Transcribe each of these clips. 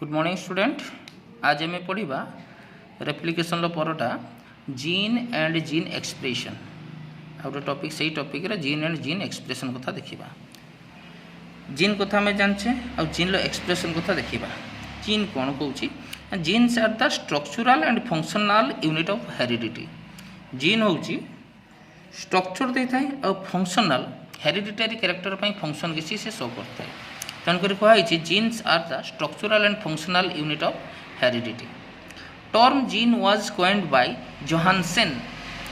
Good morning student. आज आम पढ़ा रेप्लिकेशन परटा जीन एंड जीन एक्सप्रेशन आउ टॉपिक से topic gene and gene expression कथा देखा। जीन कथा आम जाने आउ जीन एक्सप्रेशन कथा देखा। जीन कौन कौन genes are the structural and functional unit of heredity. Gene हूँ स्ट्रक्चर दे था और फंक्शनल हेरिडिटरी कैरेक्टर फंक्शन किसी से शो करता है। तेणुक कहुई genes are the structural and functional unit of heredity. Term gene was coined by Johannsen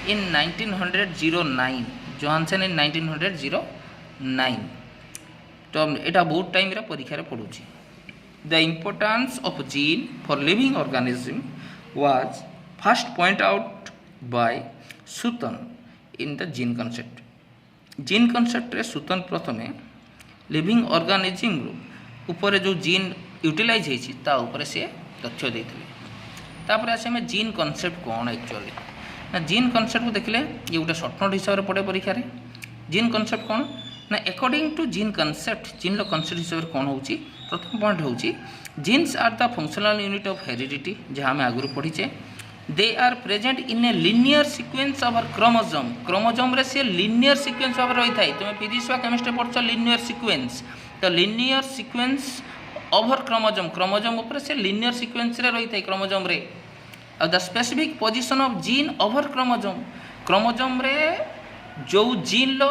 in 1909। Johannsen in 1909 term एटा बहुत टाइम परीक्षा पड़ुची। The importance of gene for living organism was first point out by Sutton in the gene concept. Gene concept रे Sutton प्रथमे living organism ऊपर जो gene utilise होता से तथ्य देते। तापर आसे में जीन कॉन्सेप्ट कौन एक्चुअली ना जीन कॉन्सेप्ट को देखले ये गोटे सर्ट नोट हिसाब से पड़े परीक्षा रे। जीन कॉन्सेप्ट कौन ना according to gene concept gene लो कॉन्सेप्ट हिसाब से कौन होची प्रथम पॉइंट होची genes are the functional unit of heredity जहाँ आम आगु पढ़ीचे। They are present in a linear sequence of chromosome. Chromosome रे से लिनियर सिक्वेन्स भाव रही है। तुम फिजिक्स व केमिस्ट्री पढ़ लिनियर सिक्वेन्स तो linear sequence over chromosome chromosome ऊपर से लिनियर सिक्वेन्स रे रही है क्रोमोजोम रे। और the specific position of gene over chromosome chromosome रे जो जीन लो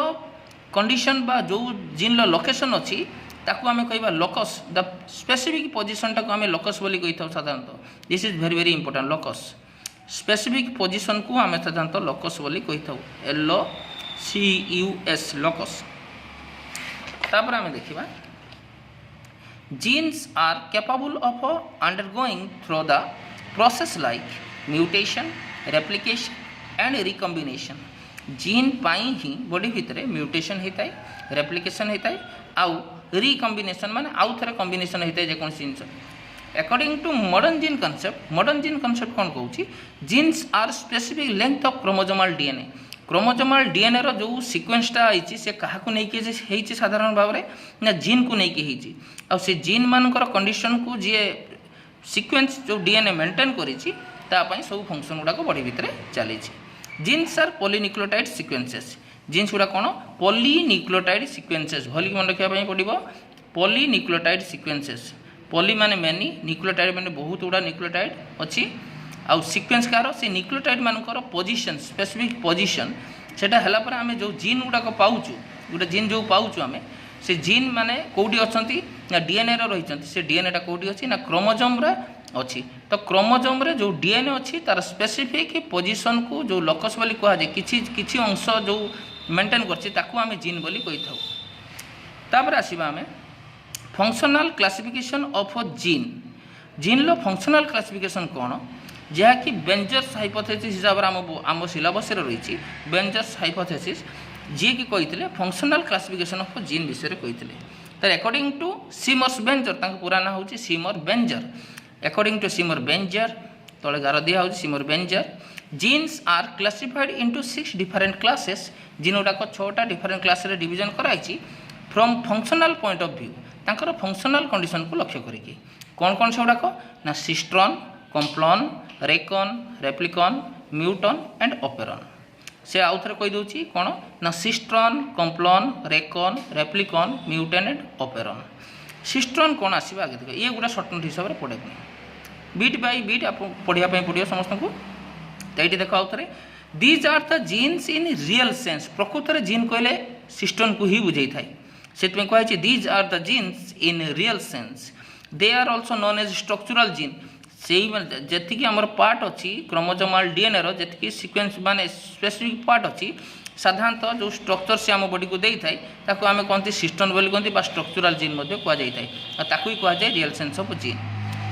कंडीशन बा जो जीन लो लोकेशन अच्छी ताकू आम कह लोकस। द स्पेसिफिक पोजिशन टाक आम लोकस बोली कही था साधारणतः। This is very very important locus. Specific position को आम साधारणतः लोकस बोली कही था LOCUS लोकस। तापर आम देखा genes are capable of undergoing through the process like mutation replication and recombination. Gene पाई ही बॉडी भितर म्यूटेशन होता है रेप्लिकेशन होता है आउ रिकम्बिनेशन माने आउ थे कम्बिनेशन होता है जेको जिन। According to modern gene concept कौन कहूँ genes are specific length of chromosomal DNA. Chromosomal DNA रो जो सीक्वेंसटा आईची से काहाकू नहीं साधारण भाव में ना जीन को नहीं आ से जीन मानकर कंडीशन को जी सीक्वेंस जो डीएनए मेंटेन करिछि तापाई सब फंक्शन गुड़ाक बॉडी भितर चली। Genes are polynucleotide sequences. Genes गुड़ा कौन पॉलीन्यूक्लियोटाइड सीक्वेंसेस भली मन रखा पड़ो। पॉलीन्यूक्लियोटाइड सीक्वेंसेस पॉली माने मेनी न्यूक्लियोटाइड माने बहुत गुड़ा न्यूक्लियोटाइड अच्छी आउ सीक्वेंस कार से न्यूक्लियोटाइड मानकर पोजीशन स्पेसिफिक पोजीशन सेटा हला पर आमे जो जीन गुड़ाक पाउचु गोटे जीन जो पाउचु आमे से जीन माने कोडी अछंती ना डीएनए रो रहिचंती से डीएनए टा कोडी अछि ना क्रोमोजोम रे अछि। तो क्रोमोजोम रे जो डीएनए अछि तार स्पेसिफिक पोजीशन को जो लोकस बोली कहा जे किछि अंश जो मेंटेन करछि ताकू आमे जीन बोली कहि थाउ। तापर आसीबा आमे functional classification of gene. Gene low functional classification कौन जहाँकि बेंजर्स हाइपोथेसिस हिसाब से आम सिलेबस रही। बेंजर्स हाइपोथेसिस जी की कही फंक्शनल क्लासिफिकेशन ऑफ जीन विषय कही तर अकॉर्डिंग टू सीमर्स बेंजर पूरा ना हूँ Seymour Benzer. According to Seymour Benzer तले गार दिया हो Seymour Benzer genes are classified into 6 different classes. Gene गुड़ाक 6टा डिफरेंट क्लास रे डिवीजन कराई from functional point of view तांकर फंक्शनल कंडीशन को लक्ष्य करिकी। कौन कौन से गुड़ाक ना cistron complon recon replicon muton and operon. से आउ थे कही दूची कौन ना cistron complon recon replicon muton and operon. Cistron कौन आसवा आगे देख ये गोटे सर्ट नोट हिसाब से पढ़े बीट बाय बीट आप पढ़ाई पड़ो समस्त को। तो ये देख आउ थे these are the genes in real sense. प्रकृत में जीन कहले सिस्ट्रॉन को ही बुझे थाए से कहुई these are the genes in real sense. They are also known as structural gene. से जी आमर पार्ट अच्छी क्रोमोजोमल डीएनए रो जी सीक्वेंस माने स्पेसिफिक पार्ट अच्छी साधारणतः जो स्ट्रक्चर से आम बॉडी को दे थाए ताको आमे कहते सिस्टम बोली कहते बा स्ट्रक्चरल जीन कह जाए ताकू ही कह जाए real sense of gene.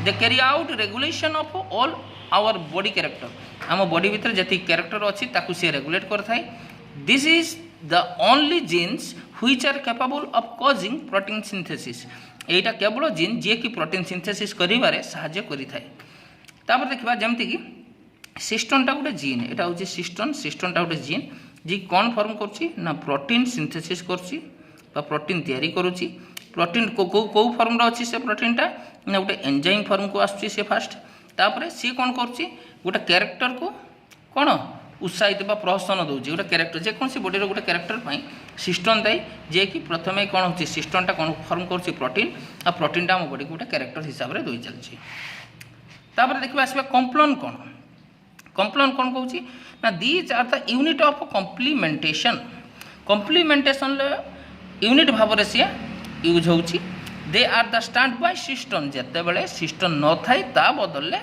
They carry out regulation of all our body character. आम बॉडी भीतर जी कैरेक्टर अच्छी ताकू सी रेगुलेट करथाय। This is the only genes which are capable of causing protein synthesis. एटा केवल जीन जी कि प्रोटीन सिंथेसिस करिबारे सहाय्य करिथाय। तापर देखिबा जेमति कि सिस्टोनटा गोटे जीन एटा होची सिस्टोनटा गोटे जीन जी कौन फॉर्म करछि ना प्रोटीन सिंथेसिस करछि बा प्रोटीन तैयारी करूछि प्रोटीन को फॉर्म अच्छी से प्रोटीनटा ना गोटे एंजाइम फॉर्म को आसुची से फास्ट तापर सी कौन करुच्ची गोटे कैरेक्टर को कौन उत्साहित बा प्रोत्साहन दूसरी गोटे कैरेक्टर जेकोसी बॉडी गोटे कैरेक्टर सिस्टम दायी जे कि प्रथम कौन हो सिस्टमटा कौन फॉर्म कर प्रोटीन आ प्रोटीनटा आम बॉडी गोटे कैरेक्टर हिसाब से दई चलती देखा आसवा कम्प्लोन कौन कौन ना these are the unit of complementation unit भाव सी यूज हो they are the stand by system जिते बड़े सिस्टम न थाए ता बदल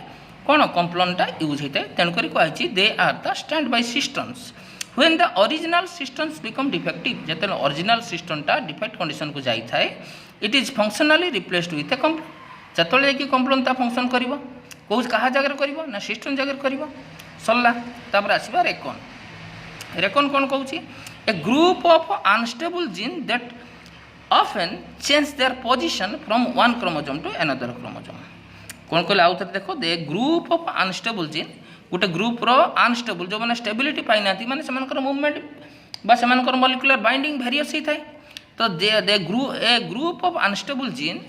कौन कम्प्लोनटा यूज होता है तेणुक कही they are the stand by systems when the original systems become defective जिते ओरिजिनल सिस्टमटा डिफेक्ट कंडीशन को जाए it is functionally replaced with a complon जो कि कम्प्लोन ता फंक्शन कर कौ क्या जगह कर ना सिस्टम जगह कर सरला तापर आसवा रेकन कौन कौन a group of unstable gene that often change their position from one chromosome to another chromosome कौन कहले आउ थे देखो they group of unstable gene गोटे ग्रुप रो अनस्टेबल जो मैंने स्टेबिलिटी पाई ना माने सेमानकर मूवमेंट बा सेमानकर मॉलिक्यूलर बाइंडिंग वेरियस ही थाए तो they group of unstable gene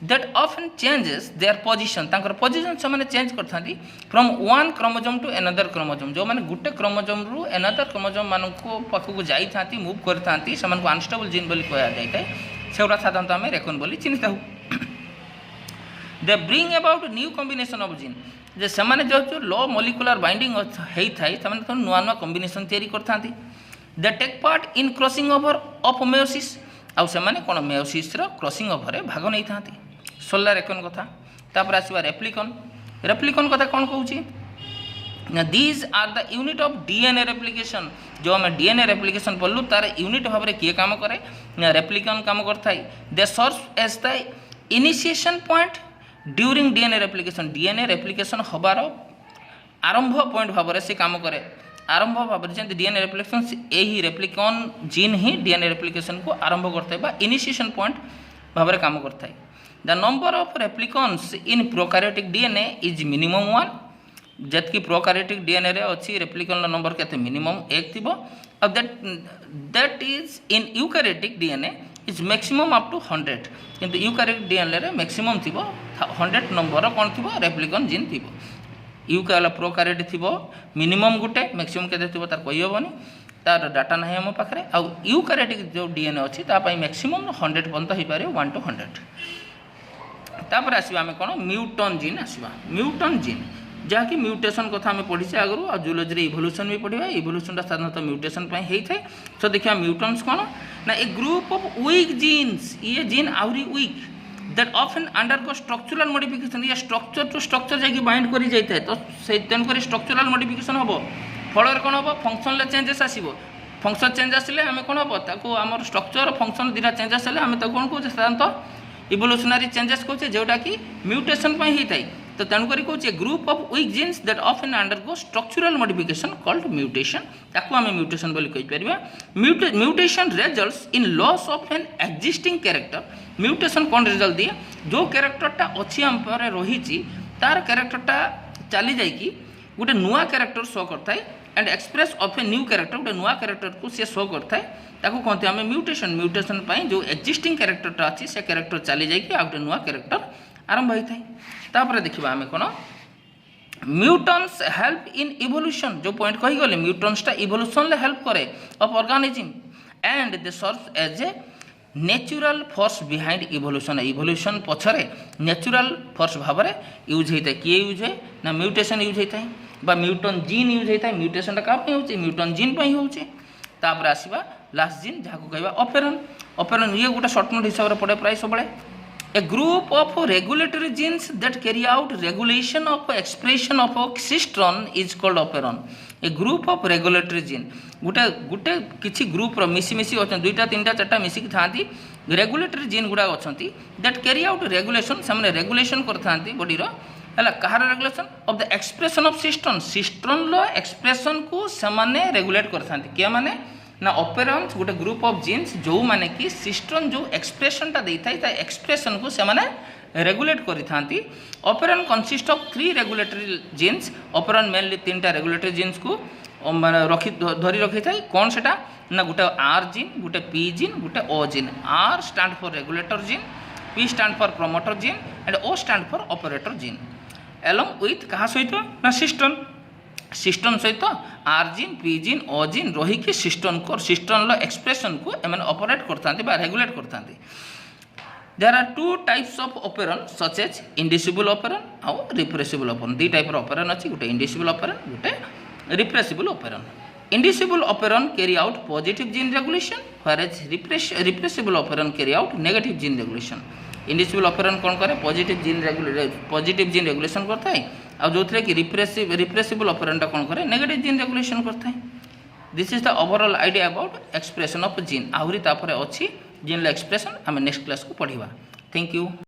that often changes their position तांकर पोजिशन से माने चेंज करथांती from one chromosome to another chromosome जो माने गुटे क्रोमोजोम रु अनदर क्रोमोजोम मान को पाखु जाई थांती मूव करथांती समान को अनस्टेबल जीन बोली कहया जाय थाए सेउरा साधारणत आमे रेकन बोली चिन्हित हु they bring about new combination of gene जे समान जो लो मॉलिक्यूलर बाइंडिंग हेई थाए समान तो नुआ नुआ कॉम्बिनेशन तैयारी करथांती they take part in crossing over of meiosis आउ समान कोन मेयोसिस रो क्रॉसिंग ओवर रे भाग नै थांती सोल्ला रेकन कथा तापर आसवा रेप्लिकन कथा कौन कहूँ these are the unit of DNA replication जो आम डीएनए रेप्लिकेशन पढ़लु तार यूनिट भाव में किए काम करे रेप्लिकन काम करता they serve as the initiation point during DNA replication हबार आरंभ पॉइंट भाव से काम करे आरंभ भाव में डीएनए रेप्लिकेशन यही रेप्लिकन जीन ही डीएनए रेप्लिकेशन को आरंभ करता है इनिशिएशन पॉइंट भाव में काम करता है The number of replicons in prokaryotic DNA is minimum 1 जबकि prokaryotic DNA रे अच्छी replicon नंबर केते minimum 1 थिबो अब that is in eukaryotic DNA is maximum up to 100 किंतु eukaryotic DNA रे maximum थिबो 100 नंबर कोन थिबो replicon जीन थिबो eukaryotic prokaryotic थिबो minimum गुटे maximum केते थिबो तार कहि होबनी तार डाटा नाही हम पाखरे आ eukaryotic जो DNA अछि ता पई maximum 100 पर्यंत होई पारे 1 to 100 तापर आसवा आम कौन म्यूटन जीन आसवा म्यूटन जीन जहाँकि म्यूटेशन कथा आम पढ़ी आगु आ जूलोजी इवोल्यूशन भी पढ़ा इवोल्यूशन साधारणतः म्यूटेशन होता है तो देखिए म्यूटन्स कौन ना a group of weak genes ये जीन आहरी weak that often undergo structural modification ये स्ट्रक्चर टू स्ट्रक्चर जाकि बाइंड कर जाए तो तेणुक स्ट्रक्चरल मॉडिफिकेशन हम फल कौन हम फंक्शनल चेंजेस आसो फंक्शन चेंज आसिले आम कौन हम आम स्ट्रक्चर फंक्शन दीटा चेंज आसे आम कौन कहे साधारणतः इवोल्यूशनरी चेंजेस कहे जोटा कि म्यूटेशन होता है तो तेणुक कहे group of weak genes that often undergo structural modification called mutation ताकू आम म्यूटेशन बोली कहि परिबा mutation results in loss of an existing character mutation कौन रिजल्ट दिए जो कैरेक्टरटा अच्छी आम पर रही तार कैरेक्टरटा चली जाइए गोटे नुआ कैरेक्टर शो करता है and express of a new character गोटे नुआ कैरेक्टर को सी शो करता है ताकू कहते हैं म्यूटेशन जो एक्जिस्टिंग कैरेक्टरटा अच्छी से कैरेक्टर चली जाइए आ गोटे नुआ कैरेक्टर आरंभ होता है तापर देखा आम कौन म्यूटन्स हेल्प इन इवोल्यूशन जो पॉइंट कही गले म्यूटन्सटा इवोल्यूशन हेल्प करे of organism and they serve as a natural force behind evolution पछरे नेचुरल फोर्स भाव में यूज होता है किए यूज है ना म्यूटेशन यूज होता है बा म्यूटन जीन यूज होता है म्यूटेशन क्या म्यूटन जीन होपर आसवा लास्ट जीन जहाँ कहवा ऑपेरन ये गोटे सर्ट नोट हिसाब से पड़े प्राय सब a group of regulatory genes that carry out regulation of expression of cistron is called operon a group of regulatory gene गोटे गोटे किसी ग्रुप मिसी अच्छा दुईटा तीन चार्टा मिसिक था रेगुलेटरी जीन गुड़ा अच्छा दैट कैरी आउट रेगुलेशन से रेगुलेशन करते बॉडी है कहार regulation of the expression of cistron expression को से रेगुलेट करते क्या माने ना ऑपेरन्स गोटे ग्रुप ऑफ जीन्स जो माने कि सिस्ट्रन जो एक्सप्रेशनटा देता है एक्सप्रेशन को से रेगुलेट करी operon consist of 3 regulatory genes operon mainly 3टा रेगुलेटरी जीन्स को ମାନେ ଧରି ରଖିଥାଏ କ'ଣ ସେଟା ନା ଗୋଟେ ଆର୍ ଜିନ୍ ଗୋଟେ ପି ଜିନ୍ ଗୋଟେ O gene are stand for regulator gene P stand for promoter gene and O stand for operator gene along with କାହା ସହିତ ନା ସିଷ୍ଟନ୍ ସହିତ ଆର୍ ଜିନ୍ ପି ଜିନ୍ ଓ ଜିନ୍ ରହିକି ସିଷ୍ଟନ୍ର ଏକ୍ସପ୍ରେସନ୍କୁ ଏମାନେ ଅପରେଟ୍ କରିଥାନ୍ତି ବା ରେଗୁଲେଟ୍ କରିଥାନ୍ତି। There are two types of operon such as inducible operon ଆଉ repressible operon। ଦୁଇ ଟାଇପ୍ର operon ଅଛି, ଗୋଟେ inducible operon ଗୋଟେ repressible operon। Inducible operon carry out positive gene regulation whereas repressible operon carry out negative gene regulation। Inducible operon କ'ଣ କରେ positive ଜିନ୍ regulation କରିଥାଏ ଆଉ ଯେଉଁଥିରେ କି repressible operonଟା କ'ଣ କରେ ନେଗେଟିଭ୍ ଜିନ୍ ରେଗୁଲେସନ୍ କରିଥାଏ। This is the overall idea about expression of gene। ଆହୁରି ତାପରେ ଅଛି ଜିନ୍ର ଏକ୍ସପ୍ରେସନ୍ ଆମେ ନେକ୍ସଟ କ୍ଲାସ୍କୁ ପଢ଼ିବା। Thank you.